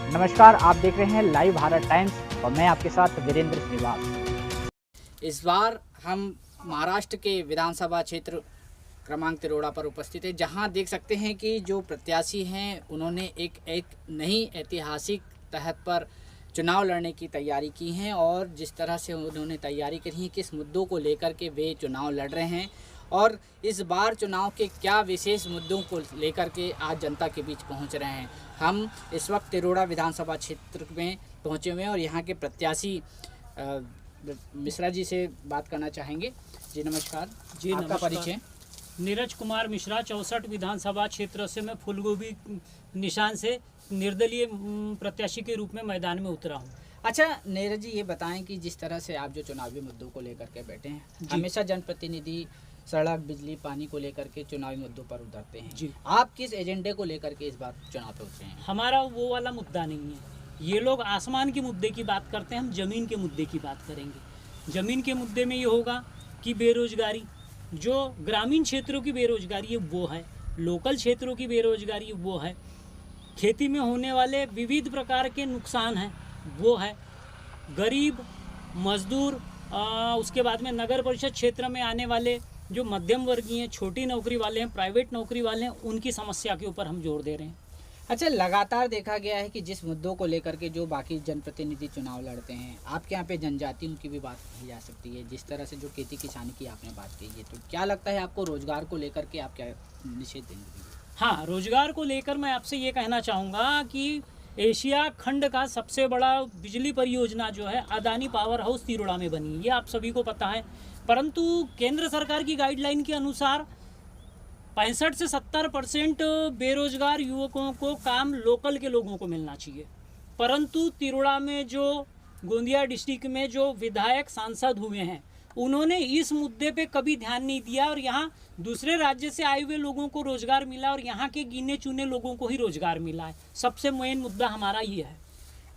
नमस्कार, आप देख रहे हैं लाइव भारत टाइम्स और मैं आपके साथ वीरेंद्र श्रीवास। इस बार हम महाराष्ट्र के विधानसभा क्षेत्र क्रमांक 13 पर उपस्थित है, जहां देख सकते हैं कि जो प्रत्याशी हैं उन्होंने एक नई ऐतिहासिक तहत पर चुनाव लड़ने की तैयारी की है और जिस तरह से उन्होंने तैयारी करी है, किस मुद्दों को लेकर के वे चुनाव लड़ रहे हैं और इस बार चुनाव के क्या विशेष मुद्दों को लेकर के आज जनता के बीच पहुंच रहे हैं। हम इस वक्त 13 विधानसभा क्षेत्र में पहुंचे हुए हैं और यहाँ के प्रत्याशी मिश्रा जी से बात करना चाहेंगे। जी नमस्कार। जी आपका नमस्कार। परिचय। नीरज कुमार मिश्रा, 64 विधानसभा क्षेत्र से मैं फूलगोभी निशान से निर्दलीय प्रत्याशी के रूप में मैदान में उतरा हूँ। अच्छा नीरज जी, ये बताएं कि जिस तरह से आप जो चुनावी मुद्दों को लेकर के बैठे हैं, हमेशा जनप्रतिनिधि सड़क, बिजली, पानी को लेकर के चुनावी मुद्दों पर उतरते हैं। जी। आप किस एजेंडे को लेकर के इस बार चुनाव पे उतरे हैं? हमारा वो वाला मुद्दा नहीं है। ये लोग आसमान के मुद्दे की बात करते हैं, हम ज़मीन के मुद्दे की बात करेंगे। ज़मीन के मुद्दे में ये होगा कि बेरोजगारी, जो ग्रामीण क्षेत्रों की बेरोजगारी है वो है, लोकल क्षेत्रों की बेरोजगारी वो है, खेती में होने वाले विविध प्रकार के नुकसान हैं वो है, गरीब मजदूर, उसके बाद में नगर परिषद क्षेत्र में आने वाले जो मध्यम वर्गीय हैं, छोटी नौकरी वाले हैं, प्राइवेट नौकरी वाले हैं, उनकी समस्या के ऊपर हम जोर दे रहे हैं। अच्छा, लगातार देखा गया है कि जिस मुद्दों को लेकर के जो बाकी जनप्रतिनिधि चुनाव लड़ते हैं, आपके यहाँ पे जनजातियों की भी बात की जा सकती है। जिस तरह से जो खेती किसानी की आपने बात की है, तो क्या लगता है आपको रोजगार को लेकर के आप क्या निषेध देंगे? हाँ, रोजगार को लेकर मैं आपसे ये कहना चाहूँगा कि एशिया खंड का सबसे बड़ा बिजली परियोजना जो है अदानी पावर हाउस तिरोड़ा में बनी है, ये आप सभी को पता है। परंतु केंद्र सरकार की गाइडलाइन के अनुसार 65 से 70% बेरोजगार युवकों को काम लोकल के लोगों को मिलना चाहिए। परंतु तिरोड़ा में जो गोंदिया डिस्ट्रिक्ट में जो विधायक सांसद हुए हैं, उन्होंने इस मुद्दे पे कभी ध्यान नहीं दिया और यहाँ दूसरे राज्य से आए हुए लोगों को रोजगार मिला और यहाँ के गिने चुने लोगों को ही रोजगार मिला है। सबसे मेन मुद्दा हमारा ये है।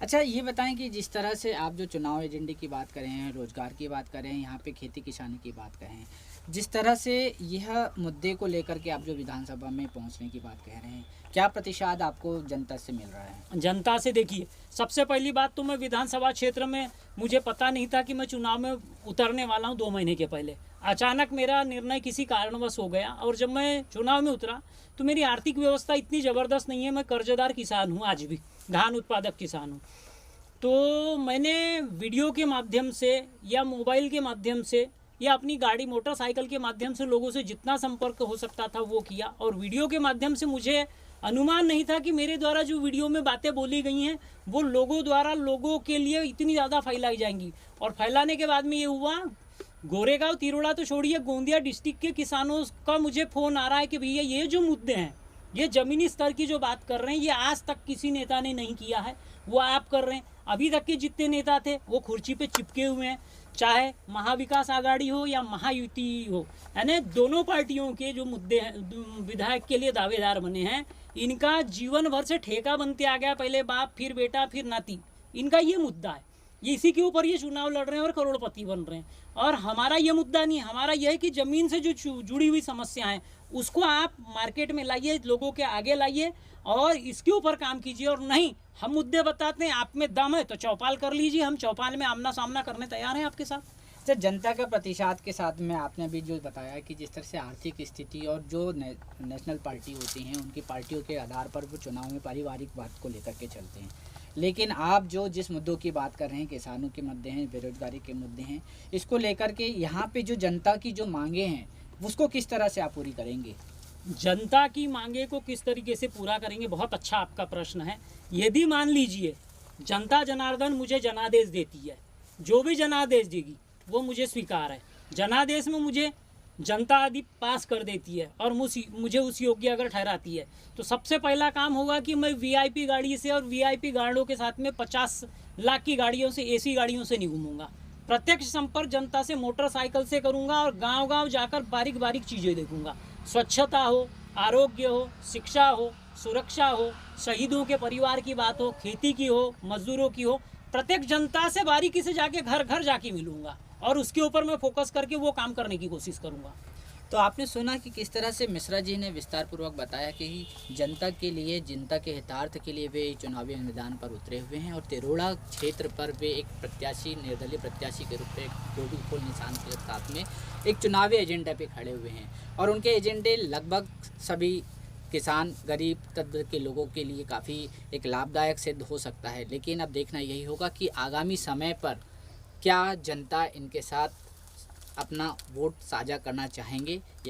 अच्छा, ये बताएं कि जिस तरह से आप जो चुनाव एजेंडे की बात कर रहे हैं, रोजगार की बात कर रहे हैं, यहाँ पे खेती किसानी की बात कर रहे हैं, जिस तरह से यह मुद्दे को लेकर के आप जो विधानसभा में पहुँचने की बात कह रहे हैं, क्या प्रतिशत आपको जनता से मिल रहा है? जनता से देखिए, सबसे पहली बात तो मैं विधानसभा क्षेत्र में मुझे पता नहीं था कि मैं चुनाव में उतरने वाला हूँ। 2 महीने के पहले अचानक मेरा निर्णय किसी कारणवश हो गया और जब मैं चुनाव में उतरा तो मेरी आर्थिक व्यवस्था इतनी ज़बरदस्त नहीं है। मैं कर्जदार किसान हूँ, आज भी धान उत्पादक किसान हूँ। तो मैंने वीडियो के माध्यम से या मोबाइल के माध्यम से या अपनी गाड़ी मोटरसाइकिल के माध्यम से लोगों से जितना संपर्क हो सकता था वो किया और वीडियो के माध्यम से मुझे अनुमान नहीं था कि मेरे द्वारा जो वीडियो में बातें बोली गई हैं वो लोगों द्वारा लोगों के लिए इतनी ज़्यादा फैलाई जाएंगी। और फैलाने के बाद में ये हुआ, गोरेगांव तिरोड़ा तो छोड़िए, गोंदिया डिस्ट्रिक्ट के किसानों का मुझे फ़ोन आ रहा है कि भैया ये जो मुद्दे हैं, ये ज़मीनी स्तर की जो बात कर रहे हैं, ये आज तक किसी नेता ने नहीं किया है, वो आप कर रहे हैं। अभी तक के जितने नेता थे वो कुर्सी पे चिपके हुए हैं, चाहे महाविकास आघाड़ी हो या महायुति हो, यानी दोनों पार्टियों के जो मुद्दे हैं विधायक के लिए दावेदार बने हैं, इनका जीवन भर से ठेका बनते आ गया, पहले बाप फिर बेटा फिर नाती, इनका ये मुद्दा है। ये इसी के ऊपर ये चुनाव लड़ रहे हैं और करोड़पति बन रहे हैं। और हमारा ये मुद्दा नहीं, हमारा यह है कि ज़मीन से जो जुड़ी हुई समस्याएं हैं उसको आप मार्केट में लाइए, लोगों के आगे लाइए और इसके ऊपर काम कीजिए। और नहीं, हम मुद्दे बताते हैं, आप में दम है तो चौपाल कर लीजिए, हम चौपाल में आमना सामना करने तैयार हैं आपके साथ। अच्छा, जनता का प्रतिशत के साथ में आपने अभी जो बताया कि जिस तरह से आर्थिक स्थिति और जो नेशनल पार्टी होती हैं उनकी पार्टियों के आधार पर वो चुनाव में पारिवारिक बात को लेकर के चलते हैं, लेकिन आप जो जिस मुद्दों की बात कर रहे हैं, किसानों के मुद्दे हैं, बेरोजगारी के मुद्दे हैं, इसको लेकर के यहाँ पे जो जनता की जो मांगे हैं उसको किस तरह से आप पूरी करेंगे? जनता की मांगे को किस तरीके से पूरा करेंगे, बहुत अच्छा आपका प्रश्न है। यदि मान लीजिए जनता जनार्दन मुझे जनादेश देती है, जो भी जनादेश देगी वो मुझे स्वीकार है, जनादेश में मुझे जनता आदि पास कर देती है और मुझे उस योग्य अगर ठहराती है, तो सबसे पहला काम होगा कि मैं वीआईपी गाड़ी से और वीआईपी गाड़ियों के साथ में 50 लाख की गाड़ियों से, एसी गाड़ियों से नहीं घूमूंगा। प्रत्यक्ष संपर्क जनता से मोटरसाइकिल से करूंगा और गांव-गांव जाकर बारीक बारीक चीज़ें देखूंगा। स्वच्छता हो, आरोग्य हो, शिक्षा हो, सुरक्षा हो, शहीदों के परिवार की बात हो, खेती की हो, मजदूरों की हो, प्रत्येक जनता से बारीकी से जाके घर घर जाके मिलूंगा और उसके ऊपर मैं फोकस करके वो काम करने की कोशिश करूंगा। तो आपने सुना कि किस तरह से मिश्रा जी ने विस्तार पूर्वक बताया कि जनता के लिए, जनता के हितार्थ के लिए वे चुनावी मैदान पर उतरे हुए हैं और तिरोड़ा क्षेत्र पर वे एक प्रत्याशी, निर्दलीय प्रत्याशी के रूप में दो फुल निशान के साथ में एक चुनावी एजेंडा पे खड़े हुए हैं और उनके एजेंडे लगभग सभी किसान, गरीब तबके के लोगों के लिए काफ़ी एक लाभदायक सिद्ध हो सकता है। लेकिन अब देखना यही होगा कि आगामी समय पर क्या जनता इनके साथ अपना वोट साझा करना चाहेंगे या